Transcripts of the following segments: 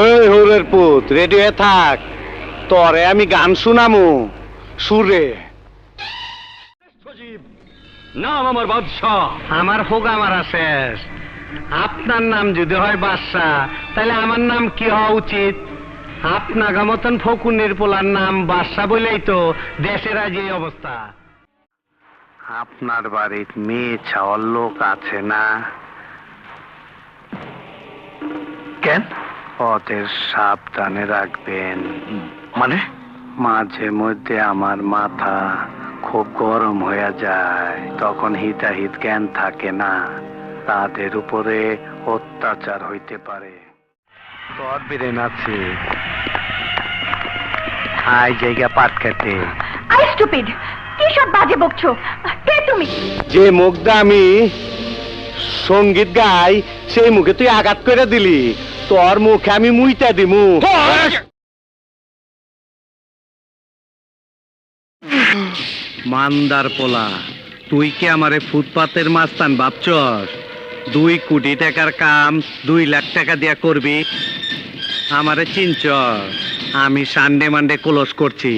এই হরের পুত রেডি হয়ে থাক, তরে আমি গান শুনামু সুরে। নাম আমার বাদশাহ। আমার হোগা মারা শেষ। আপনার নাম যদি হয় বাদশাহ, তাহলে আমার নাম কি হওয়া উচিত? আপনার মতন ফকুনের পোলার নাম বাদশাহ বলেই তো দেশের আজ এই অবস্থা। আপনার বাড়ির মেয়ে ছাওয়ার লোক আছে না? কেন? ওদের সাবধানে রাখবেন। মানে? মাঝে মধ্যে আমার মাথা খুব গরম হয়ে যায়, তখন হিতাহিত জ্ঞান থাকে না, তাদের উপরে অত্যাচার হইতে পারে। তোর বিরেন আছে হাই জায়গা পাট খেতে। আই স্টুপিড, কি সব বাজে বকছো? কে তুমি? যে মুখ দিয়ে আমি সঙ্গীত গাই, সেই মুখে তুই আঘাত করে দিলি। তোর মুখে আমি মুইতা দিমু। মান্দার পোলা, তুই কি আমারে ফুটপাতের মাস্তান ভাবছস? 2 কোটি টাকার কাম 2 লাখ টাকা দিয়া করবি? আমারে চিনছ? আমি সানডে মানডে ক্লোজ করছি,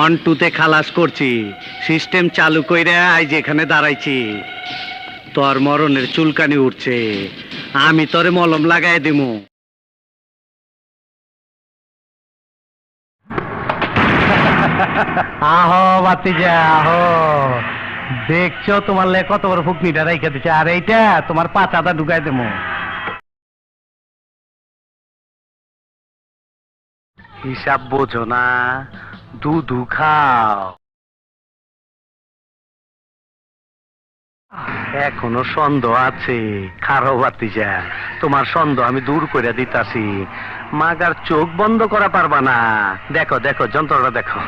1-2 খালাস করছি, সিস্টেম চালু কইরা আজ এখানে দাঁড়াইছি। তোর মরণের চুলকানি উঠছে, আমি তোরে মলম লাগাই দিমু। আহো বাতিজা আহো, দেখছো তোমার লে কত বড় ফুকনিটা রাইখা দিচ্ছে, আর এইটা তোমার পাচাটা ঢুকাই দেবো। হিসাব বোঝো না, দুধু খাও। এখনো সন্দেহ আছে, খারো বাতিজা, তোমার সন্দেহ আমি দূর করে দিতাছি। মাগার চোখ বন্ধ করা পারবা না। দেখো দেখো যন্ত্রটা দেখো।